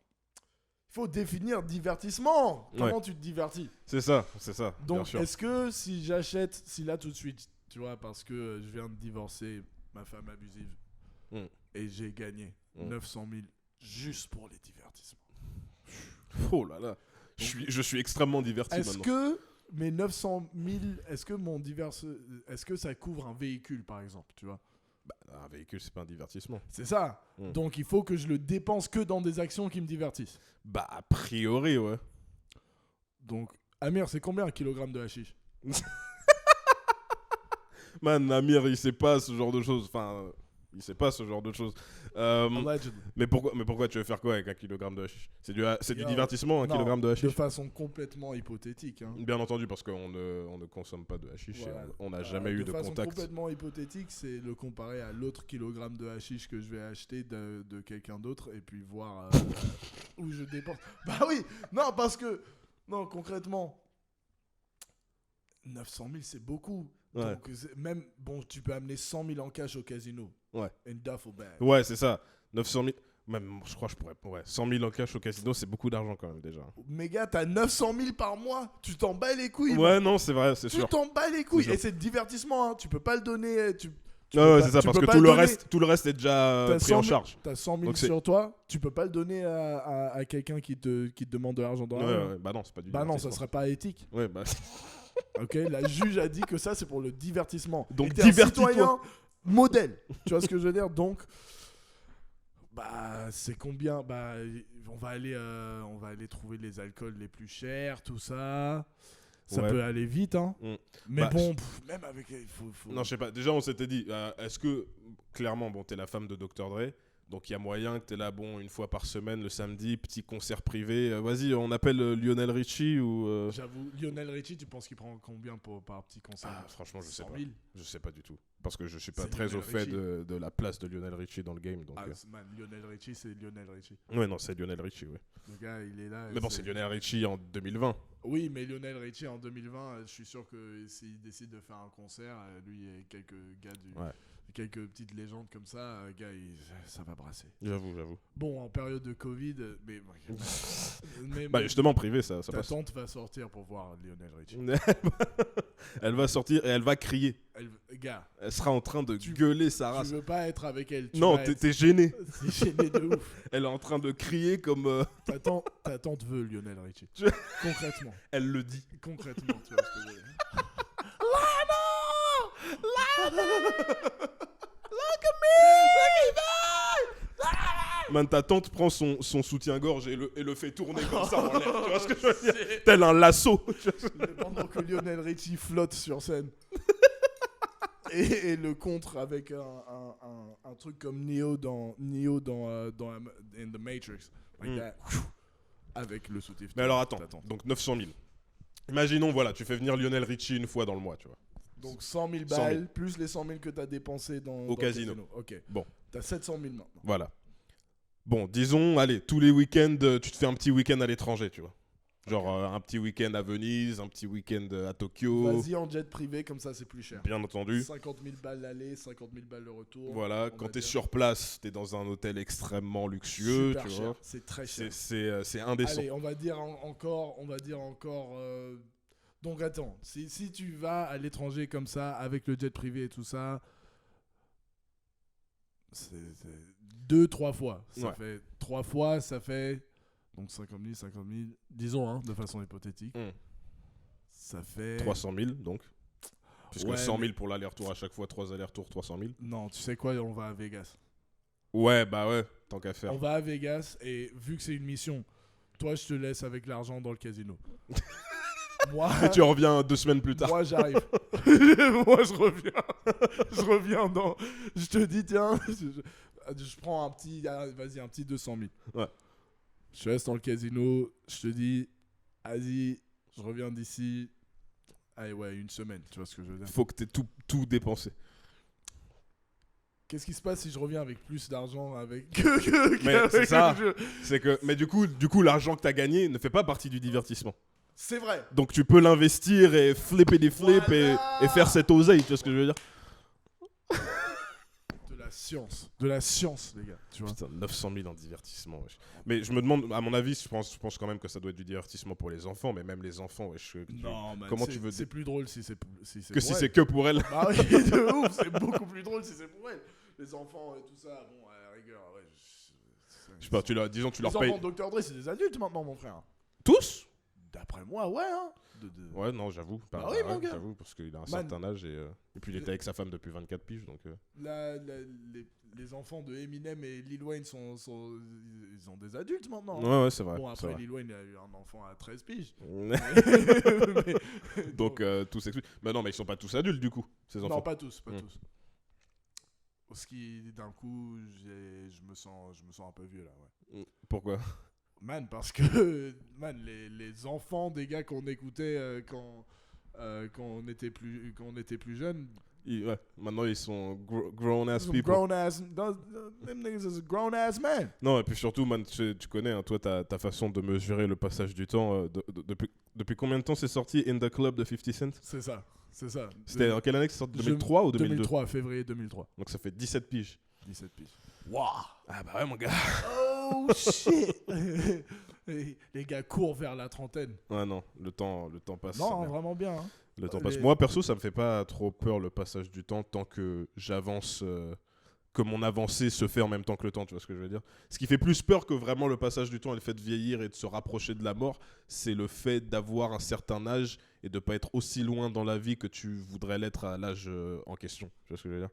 Il faut définir divertissement. Comment tu te divertis? C'est ça, bien Donc, sûr. est-ce que si j'achète, si là tout de suite, tu vois, parce que je viens de divorcer ma femme abusive et j'ai gagné 900 000 juste pour les divertissements. Oh là là, je suis extrêmement diverti Est-ce maintenant. que mes 900 000, est-ce que ça couvre un véhicule par exemple, tu vois? Un véhicule, c'est pas un divertissement. C'est ça. Donc il faut que je le dépense que dans des actions qui me divertissent. Bah, a priori, ouais. Donc, Amir, c'est combien un kilogramme de hashish? Man, Amir, il sait pas ce genre de choses. Enfin, il sait pas ce genre de choses. Allegedly. Mais pourquoi tu veux faire quoi avec 1 kg de hashish? C'est du divertissement, 1 Non, kg de hashish? de façon complètement hypothétique. Hein. Bien entendu, parce qu'on ne consomme pas de hashish. Voilà. Et on n'a jamais eu de façon contact. complètement hypothétique, c'est le comparer à l'autre kilogramme de hashish que je vais acheter de quelqu'un d'autre et puis voir où je dépense. Bah oui, non, parce que, non, concrètement, 900 000, c'est beaucoup. Ouais. Donc, même, bon, tu peux amener 100 000 en cash au casino. Ouais. Une duffel bag. Ouais, c'est ça. 900 000. Même, je crois que je pourrais. Ouais, 100 000 en cash au casino, c'est beaucoup d'argent quand même déjà. Mais gars, t'as 900 000 par mois. Tu t'en bats les couilles. Ouais, man. non, c'est vrai, c'est Tu sûr. t'en bats les couilles. C'est sûr. Et c'est le divertissement. Hein. Tu peux pas le donner. Tu Ouais, peux ouais, pas- c'est ça, tu parce peux que pas tout le, donner- reste, tout le reste est déjà T'as pris 100 en 000 charge. T'as 100 000 Donc c'est- sur toi. Tu peux pas le donner à quelqu'un qui te demande de l'argent dans Ouais, la main. ouais, bah non, c'est pas du Bah non, ça divertissement. serait pas éthique. Ouais, bah. Ok, la juge a dit que ça c'est pour le divertissement. Donc, Et t'es un divertis-toi. citoyen modèle. Tu vois ce que je veux dire? Donc, bah c'est combien? Bah on va aller trouver les alcools les plus chers, tout ça. Ça Ouais. peut aller vite, hein. Mm. Mais Bah, bon, même avec, il faut. Non, je sais pas. Déjà, on s'était dit, est-ce que, clairement, bon, t'es la femme de Dr. Dre, donc il y a moyen que t'es là, bon, une fois par semaine, le samedi, petit concert privé. Vas-y, on appelle Lionel Richie ou. J'avoue, Lionel Richie, tu penses qu'il prend combien par petit concert? Franchement, je sais 100 pas. 000. Je sais pas du tout. Parce que je suis pas C'est très Lionel au fait Richie. de la place de Lionel Richie dans le game. Donc, Ah, man, Lionel Richie, c'est Lionel Richie. Ouais, non, c'est Lionel Richie, ouais. Le gars, il est là. Mais bon, c'est Lionel Richie en 2020. Oui, mais Lionel Richie en 2020, je suis sûr que s'il décide de faire un concert, lui et quelques gars Ouais. quelques petites légendes comme ça, gars, ça va brasser. J'avoue. Bon, en période de Covid, mais Bah, justement, privé, ça ta passe. tante va sortir pour voir Lionel Richie. Elle va sortir et elle va crier. Gars, Elle sera en train de Tu- gueuler sa tu race. veux pas être avec elle. Non, t'es gêné. C'est gêné de ouf. Elle est en train de crier comme Ta tante veut Lionel Richie. Je- Concrètement. elle le dit. Concrètement, tu vois ce que je veux dire. Man, ta tante prend son soutien-gorge et le fait tourner comme ça en l'air. Tu vois ce que je veux dire? Tel un lasso. Pendant que Lionel Richie flotte sur scène. Et le contre avec un truc comme Neo dans In the Matrix. Like that. Avec le soutif. Mais alors attends, Ta tante. donc 900 000. Imaginons, voilà, tu fais venir Lionel Richie une fois dans le mois, tu vois. Donc 100 000 100 000. balles, plus les 100 000 que tu as dépensé dans le casino. Ok. Bon. Tu as 700 000 maintenant. Voilà. Bon, disons, allez, tous les week-ends, tu te fais un petit week-end à l'étranger, tu vois. Genre un petit week-end à Venise, un petit week-end à Tokyo. Vas-y en jet privé, comme ça c'est plus cher. Bien entendu. 50 000 balles l'aller, 50 000 balles le retour. Voilà, on quand va t'es dire. sur place, t'es dans un hôtel extrêmement luxueux, Super tu cher. vois. C'est très cher. C'est indécent. Allez, on va dire encore. Donc attends, si tu vas à l'étranger comme ça, avec le jet privé et tout ça, c'est 2-3 fois. Ça Ouais. fait 3 fois, ça fait donc 50 000, disons, hein, de façon hypothétique. Ça fait 300 000, donc. Puisque Ouais, 100 000 mais- pour l'aller-retour à chaque fois, 3 allers-retours, 300 000. Non, tu sais quoi, on va à Vegas. Ouais, bah ouais, tant qu'à faire. On va à Vegas et vu que c'est une mission, toi je te laisse avec l'argent dans le casino. Moi, Et tu reviens 2 semaines plus tard. moi j'arrive. Moi je reviens dans. Je te dis tiens, je prends un petit, vas-y un petit 200 000. Ouais. Je reste dans le casino, je te dis, vas-y, je reviens d'ici. Allez ouais, une semaine, tu vois ce que je veux dire. Faut que t'aies tout dépensé. Qu'est-ce qui se passe si je reviens avec plus d'argent avec Mais qu'avec c'est ça. le jeu C'est que, mais du coup, l'argent que t'as gagné ne fait pas partie du divertissement. C'est vrai. Donc tu peux l'investir et flipper des flips Voilà. et faire cette oseille, tu vois ce que je veux dire? De la science, les gars. Tu vois. Putain, 900 000 en divertissement, wesh. Mais je me demande, à mon avis, je pense quand même que ça doit être du divertissement pour les enfants, mais même les enfants, wesh, Non, man, comment c'est- tu veux c'est plus drôle si c'est que pour si elle. c'est que pour elle. Bah oui, de ouf, c'est beaucoup plus drôle si c'est pour elle. Les enfants et tout ça, bon, à la rigueur, ouais. Je sais pas, disons tu Les leur payes enfants de Dr. Dre, c'est des adultes maintenant, mon frère. tous. D'après moi, ouais, hein. Ouais, non, j'avoue. Bah oui, mon gars. J'avoue, parce qu'il a un Man. certain âge et puis il était avec sa femme depuis 24 piges, donc. Les enfants de Eminem et Lil Wayne ils ont des adultes maintenant. Ouais, c'est vrai. Bon, c'est après, vrai. Lil Wayne a eu un enfant à 13 piges. Donc tout s'explique. Mais non, mais ils sont pas tous adultes du coup, ces enfants. Non, pas tous, pas Mm. tous. Ce qui, d'un coup, je me sens un peu vieux là, ouais. Pourquoi? Man, parce que, man, les enfants des gars qu'on écoutait quand on était plus jeunes, Ouais, maintenant ils sont grown ass people. grown ass, them niggas is grown ass man. Non, et puis surtout, man, tu connais, hein, toi, ta façon de mesurer le passage du temps. Depuis combien de temps c'est sorti In the Club de 50 Cent? C'est ça. C'était en quelle année que c'est sorti? 2003 ou 2002? 2003, février 2003. Donc ça fait 17 piges. 17 piges. Waouh. Ah bah ouais, mon gars. Oh shit. Les gars courent vers la trentaine. Ouais, non, le temps passe. Non, sa mère. vraiment bien. Hein. Le temps passe. Moi, perso, ça me fait pas trop peur le passage du temps tant que j'avance, que mon avancée se fait en même temps que le temps, tu vois ce que je veux dire. Ce qui fait plus peur que vraiment le passage du temps et le fait de vieillir et de se rapprocher de la mort, c'est le fait d'avoir un certain âge et de pas être aussi loin dans la vie que tu voudrais l'être à l'âge en question. Tu vois ce que je veux dire.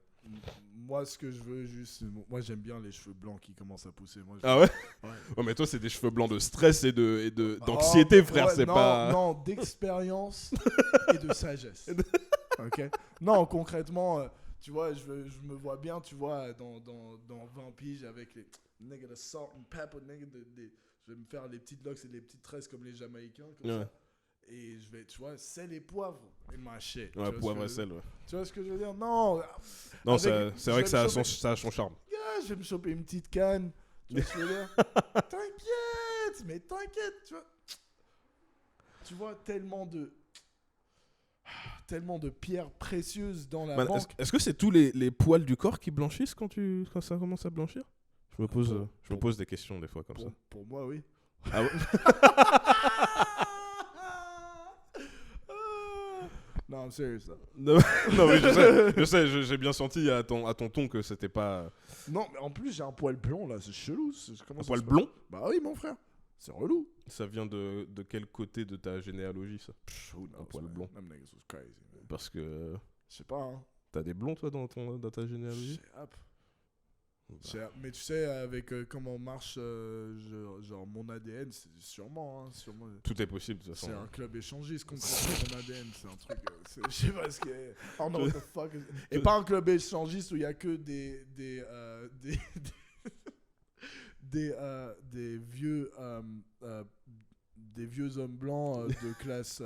Moi, ce que je veux juste... Moi, j'aime bien les cheveux blancs qui commencent à pousser. Moi, Ah ouais. Ouais. Oh, mais toi, c'est des cheveux blancs de stress et d'anxiété, frère. Ouais, c'est non, pas. Non, d'expérience et de sagesse. Ok. Non, concrètement, tu vois, je me vois bien, tu vois, dans 20 piges avec les nigga de salt and pepper, nigga je vais me faire les petites locks et les petites tresses comme les Jamaïcains, comme Ouais. ça. Et je vais, tu vois, sel et poivre et ma shit. Ouais, poivre et sel, ouais. Tu vois ce que je veux dire? Non. Non, Avec- c'est vrai que ça a je vais ça a son charme. je vais me choper une petite canne. Tu vois ce que je veux dire? T'inquiète, mais t'inquiète, tu vois. Tu vois, tellement de pierres précieuses dans la Man, banque. est-ce que c'est tous les poils du corps qui blanchissent quand ça commence à blanchir? Je me pose des questions des fois comme ça. Pour moi, oui. Ah ouais. Non, I'm serious. Là. Non, mais je sais, j'ai bien senti à ton ton que c'était pas Non, mais en plus, j'ai un poil blond là, c'est chelou. Comment un ça poil se passe? blond. Bah oui, mon frère. C'est relou. Ça vient de quel côté de ta généalogie, ça? Who Un knows, poil man. blond. Them niggas was crazy, man. Parce que Je sais pas, hein. t'as des blonds, toi, dans ta généalogie? J'ai hâte. Mais tu sais, avec comment marche genre mon ADN, c'est sûrement. Hein, sûrement. Tout est possible, de toute C'est façon. un club échangiste concrètement, mon ADN. C'est un truc. Je sais pas ce que. I don't know what the fuck. Et pas un club échangiste où il y a que des vieux hommes blancs de classe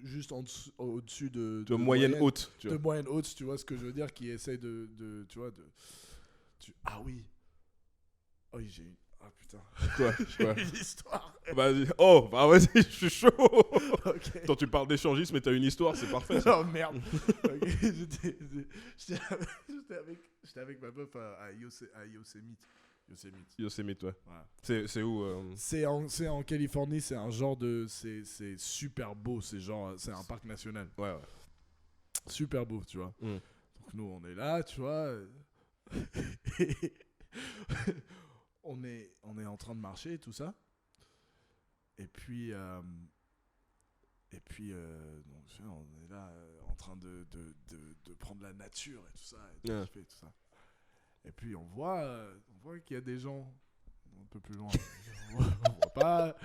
juste au-dessus de Moyenne haute, tu vois. de moyenne haute, tu vois ce que je veux dire, qui essayent tu vois ah oui. Oh oui, j'ai une... Ah putain. Quoi? Une histoire. Vas-y. Oh, bah vas-y, je suis chaud. Ok. Quand tu parles d'échangisme et t'as une histoire, c'est parfait. Oh merde. Ok, j'étais avec ma meuf à Yosemite. Yosemite, ouais. Voilà. C'est où C'est en Californie, c'est un genre de... C'est super beau, c'est un parc national. Ouais. Super beau, tu vois. Mm. Donc nous, on est là, tu vois. on est en train de marcher et tout ça. Et puis, donc, on est là en train de prendre la nature et tout ça. Et, Ouais. kiffer et tout ça. Et puis, on voit qu'il y a des gens un peu plus loin. on voit pas...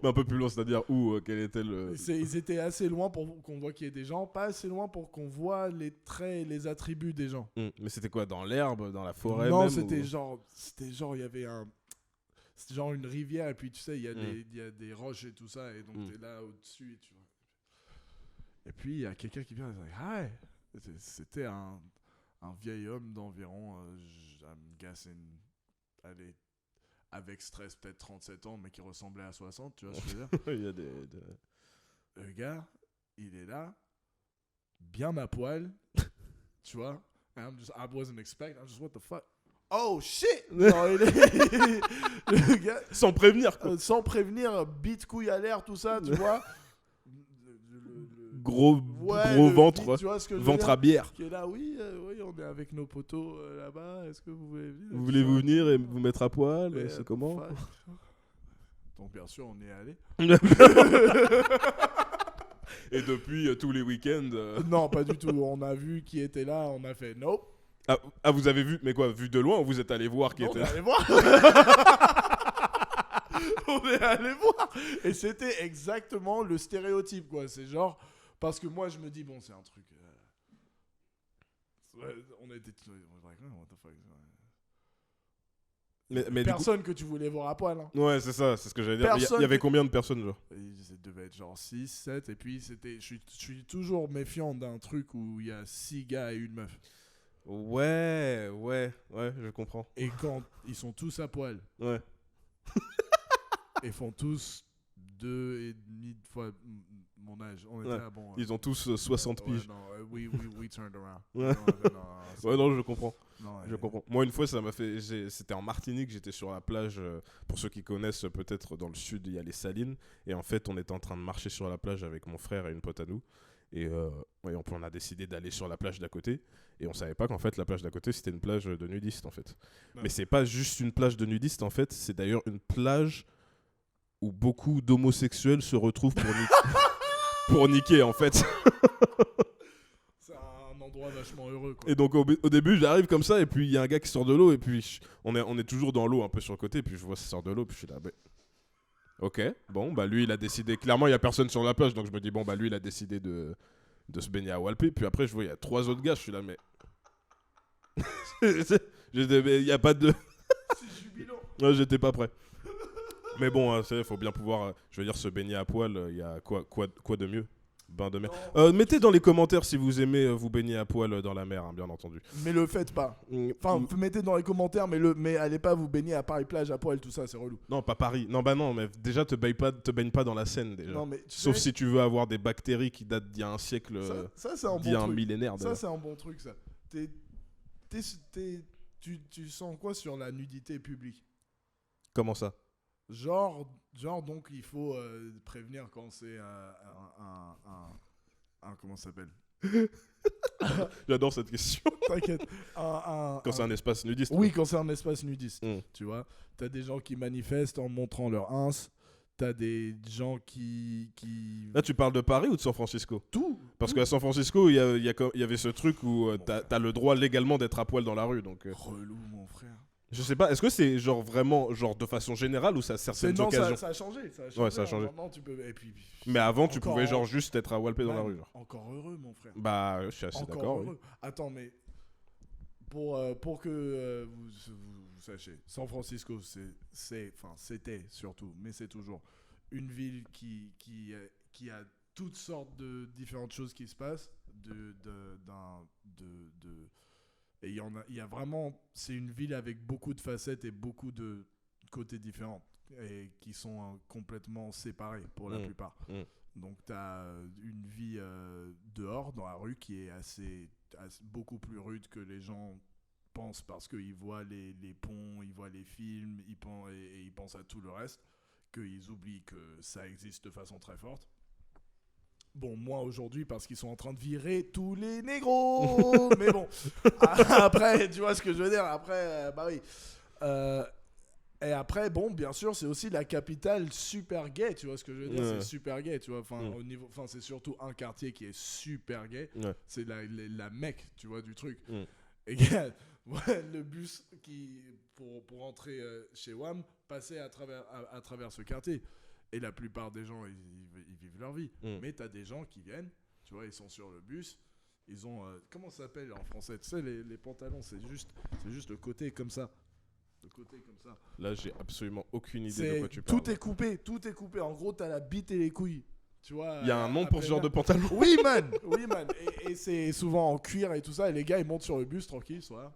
Mais un peu plus loin, c'est-à-dire où quel était le... Ils étaient assez loin pour qu'on voit qu'il y ait des gens, pas assez loin pour qu'on voit les traits et les attributs des gens. Mais c'était quoi, dans l'herbe, dans la forêt Non, même, c'était ou... genre, il y avait c'était genre une rivière et puis tu sais, il Mm. y a des roches et tout ça et donc Mm. t'es là au-dessus et tu vois. Et puis il y a quelqu'un qui vient et dit hi. C'était un vieil homme d'environ, I'm guessing, allez, avec stress peut-être 37 ans mais qui ressemblait à 60, tu vois ce que je veux dire. Il y a Le gars, il est là, bien à poil, tu vois. I wasn't expecting, I'm just what the fuck. Oh shit! Non, le gars, Sans prévenir, quoi. sans prévenir, bite couille à l'air, tout ça, tu vois. Gros Le ventre, bite, tu vois ce que je veux ventre dire, à bière. qui est là, oui, on est avec nos potos là-bas, est-ce que vous voulez venir? Voulez-vous venir et vous mettre à poil? Mais, C'est comment? fuck. Donc bien sûr, on y est allé. Et depuis, tous les week-ends... Non, pas du tout. On a vu qui était là, on a fait nope. Ah, vous avez vu, mais quoi, vu de loin ou vous êtes allé voir qui Non, était on est là? allé voir. On est allé voir. Et c'était exactement le stéréotype, quoi. C'est genre... Parce que moi, je me dis, bon, c'est un truc... Ouais, on a été... On was like, oh, what the fuck. Mais du coup... Personne que tu voulais voir à poil. Hein. Ouais, c'est ça, c'est ce que j'allais dire. Personne Il y avait que- combien de personnes, genre? Ça devait être genre 6, 7. Et puis, c'était... Je suis toujours méfiant d'un truc où il y a 6 gars et une meuf. Ouais, je comprends. Et quand ils sont tous à poil... Ouais. et font tous 2,5 fois mon âge. On était Ouais. à bon. Ils ont tous 60 piges. Non, we turned around. Ouais. Ouais, non, je comprends. Non, Je comprends. Moi, une fois, ça m'a fait. C'était en Martinique, j'étais sur la plage. Pour ceux qui connaissent, peut-être dans le sud, il y a les Salines. Et en fait, on était en train de marcher sur la plage avec mon frère et une pote à nous. Et ouais, on a décidé d'aller sur la plage d'à côté. Et on savait pas qu'en fait, la plage d'à côté, c'était une plage de nudistes, en fait. Ouais. Mais c'est pas juste une plage de nudistes, en fait. C'est d'ailleurs une plage où beaucoup d'homosexuels se retrouvent pour niquer, en fait. C'est un endroit vachement heureux, quoi. Et donc au début j'arrive comme ça et puis il y a un gars qui sort de l'eau et puis on est toujours dans l'eau un peu sur le côté et puis je vois ça sort de l'eau puis je suis là ok, bon bah lui il a décidé, clairement il y a personne sur la plage donc je me dis bon bah lui il a décidé de se baigner à Walpé puis après je vois il y a 3 autres gars, je suis là mais il y a pas de C'est jubilant. ouais, j'étais pas prêt. Mais bon, il faut bien pouvoir, je veux dire, se baigner à poil, il y a quoi de mieux? Bain de mer. Mettez dans les commentaires si vous aimez vous baigner à poil dans la mer, hein, bien entendu. Mais le faites pas. Enfin, vous mettez dans les commentaires, mais allez pas vous baigner à Paris plage à poil, tout ça, c'est relou. Non, pas Paris. Non, bah non, mais déjà, te baignes pas dans la Seine, déjà. Non, mais Sauf si tu veux avoir des bactéries qui datent d'il y a un siècle, ça c'est un d'il y a bon un truc. millénaire. Ça, c'est un bon truc, ça. Tu sens quoi sur la nudité publique? Comment ça? Genre, donc, il faut prévenir quand c'est comment ça s'appelle? J'adore cette question. T'inquiète. Quand c'est un espace nudiste. Oui, quand c'est un espace nudiste. Mm. Tu vois, t'as des gens qui manifestent en montrant leur ins. T'as des gens qui... Là, tu parles de Paris ou de San Francisco? Tout. Parce qu'à San Francisco, il y avait ce truc où t'as le droit légalement d'être à poil dans la rue. Donc, Relou, mon frère. je sais pas, est-ce que c'est genre vraiment genre de façon générale ou ça a certaines occasions? Ça a changé. Ouais, ça a changé. Maintenant, tu peux... Et puis, Mais avant, tu encore pouvais genre juste être à Walpé dans la Man, rue. Genre. Encore heureux, mon frère. Bah, je suis assez Encore d'accord. heureux. Oui. Attends, mais pour que vous sachiez, San Francisco, c'était surtout, mais c'est toujours une ville qui a toutes sortes de différentes choses qui se passent. Et il y a vraiment, c'est une ville avec beaucoup de facettes et beaucoup de côtés différents et qui sont complètement séparés pour la plupart. Donc tu as une vie dehors, dans la rue, qui est beaucoup plus rude que les gens pensent parce qu'ils voient les ponts, ils voient les films, et ils pensent à tout le reste, qu'ils oublient que ça existe de façon très forte. Bon, moi aujourd'hui, parce qu'ils sont en train de virer tous les négros. Mais bon, après, tu vois ce que je veux dire. Après, bah oui. Et après, bon, bien sûr, c'est aussi la capitale super gay, tu vois ce que je veux dire. Ouais. C'est super gay, tu vois. Enfin, c'est surtout un quartier qui est super gay. Ouais. C'est la Mecque, tu vois, du truc. Et ouais, le bus pour rentrer chez WAM passait à travers ce quartier. Et la plupart des gens, ils vivent leur vie. Mais t'as des gens qui viennent, tu vois, ils sont sur le bus. Ils ont, comment ça s'appelle en français? Tu sais, les pantalons, c'est juste le côté comme ça. Le côté comme ça. Là, j'ai absolument aucune idée de quoi tu parles. Tout est coupé. En gros, t'as la bite et les couilles. Tu vois. Il y a un nom pour ce genre de pantalon? Oui, man. Et c'est souvent en cuir et tout ça. Et les gars, ils montent sur le bus tranquille, ils sont là.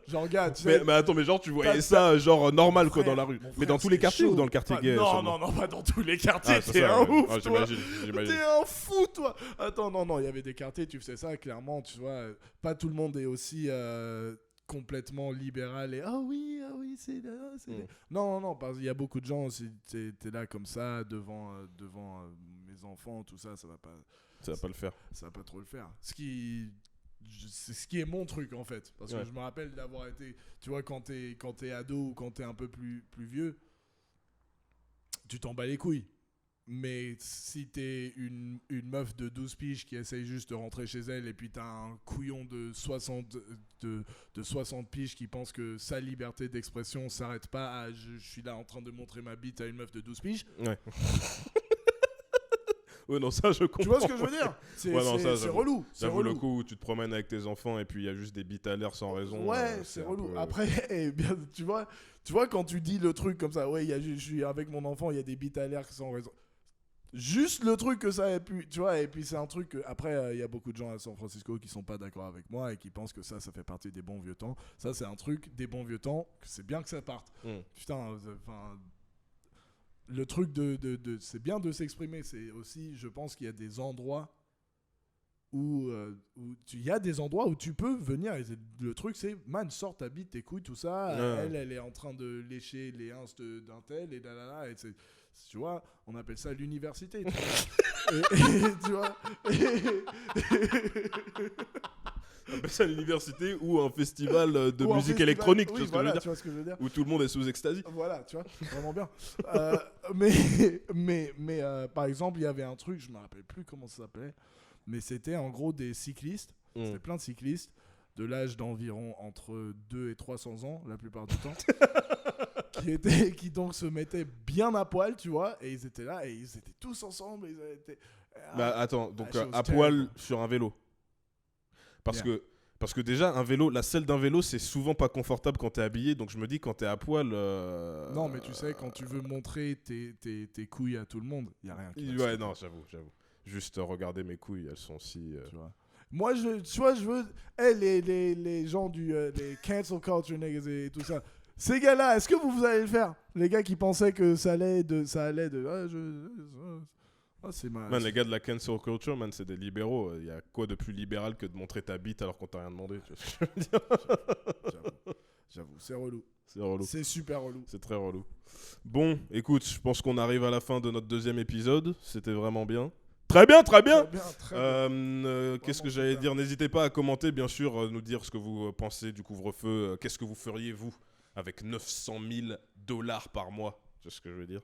Genre, gars, tu sais. Mais attends, mais genre, tu voyais ça, genre, normal, quoi, frère, dans la rue. mon Mais dans frère, tous les c'est quartiers chaud. ou dans le quartier gay? Non, pas dans tous les quartiers. Ah, c'est T'es ça, un ouais. ouf, Ah, toi. j'imagine. T'es un fou, toi. Attends, non, il y avait des quartiers, tu faisais ça, clairement, tu vois. Pas tout le monde est aussi complètement libéral et ah oui, c'est là. Non, parce qu'il y a beaucoup de gens, si t'es là comme ça, devant mes enfants, tout ça, ça va pas. Ça va pas le faire. Ça va pas trop le faire. C'est ce qui est mon truc en fait, parce que je me rappelle d'avoir été, tu vois, quand t'es ado ou quand t'es un peu plus vieux, tu t'en bats les couilles. Mais si t'es une meuf de 12 piges qui essaye juste de rentrer chez elle et puis t'as un couillon de 60 piges qui pense que sa liberté d'expression s'arrête pas à je suis là en train de montrer ma bite à une meuf de 12 piges. Ouais. Ouais, non, ça je comprends. Tu vois ce que je veux dire? C'est relou. J'avoue le coup où tu te promènes avec tes enfants et puis il y a juste des bites à l'air sans raison. Ouais, c'est relou. Peu... Après, bien, tu vois quand tu dis le truc comme ça, ouais, je suis avec mon enfant, il y a des bites à l'air sans raison. Juste le truc que ça a pu, tu vois, et puis c'est un truc que, après, il y a beaucoup de gens à San Francisco qui sont pas d'accord avec moi et qui pensent que ça fait partie des bons vieux temps. Ça, c'est un truc des bons vieux temps, que c'est bien que ça parte. Putain, enfin... le truc c'est bien de s'exprimer. C'est aussi, je pense qu'il y a des endroits où il y a des endroits où tu peux venir. Et le truc, c'est, man, sors ta bite, tes couilles, tout ça. Ouais. Elle est en train de lécher les ins d'un tel et là. Et tu vois, on appelle ça l'université. Tu vois. et tu vois. On appelle ça l'université ou un festival de Ou un musique festival. électronique, Oui, tu vois voilà, ce tu vois ce que je veux dire. Où tout le monde est sous ecstasy. Voilà, tu vois, vraiment bien. Mais par exemple, il y avait un truc, je me rappelle plus comment ça s'appelait, mais c'était en gros des cyclistes, c'était plein de cyclistes de l'âge d'environ entre 2 et 300 ans la plupart du temps, qui donc se mettaient bien à poil, tu vois, et ils étaient là et ils étaient tous ensemble. Ils étaient, Bah attends, donc chose à terrible. poil sur un vélo. Parce que déjà, un vélo, la selle d'un vélo, c'est souvent pas confortable quand t'es habillé. Donc je me dis, quand t'es à poil. Non, mais tu sais, quand tu veux montrer tes couilles à tout le monde, il n'y a rien qui va se Ouais, faire. non, j'avoue. Juste regarder mes couilles, elles sont si. Tu vois. Moi, je veux. Les gens les cancel culture niggas et tout ça. Ces gars-là, est-ce que vous allez le faire? Les gars qui pensaient que ça allait de. C'est ma. Man, les gars de la cancel culture, man, c'est des libéraux. Il y a quoi de plus libéral que de montrer ta bite alors qu'on t'a rien demandé, tu vois ce que je veux dire? J'avoue, c'est relou. C'est relou. C'est super relou. C'est très relou. Bon, écoute, je pense qu'on arrive à la fin de notre deuxième épisode. C'était vraiment bien. Très bien. Très bien. Qu'est-ce que Vraiment j'allais super. dire? N'hésitez pas à commenter, bien sûr, nous dire ce que vous pensez du couvre-feu. Qu'est-ce que vous feriez, vous, avec 900 000 $ par mois? C'est ce que je veux dire.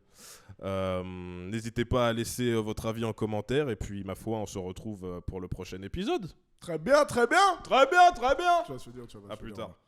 N'hésitez pas à laisser votre avis en commentaire. Et puis, ma foi, on se retrouve pour le prochain épisode. Très bien. Très bien. Tu vas se dire, À plus tard.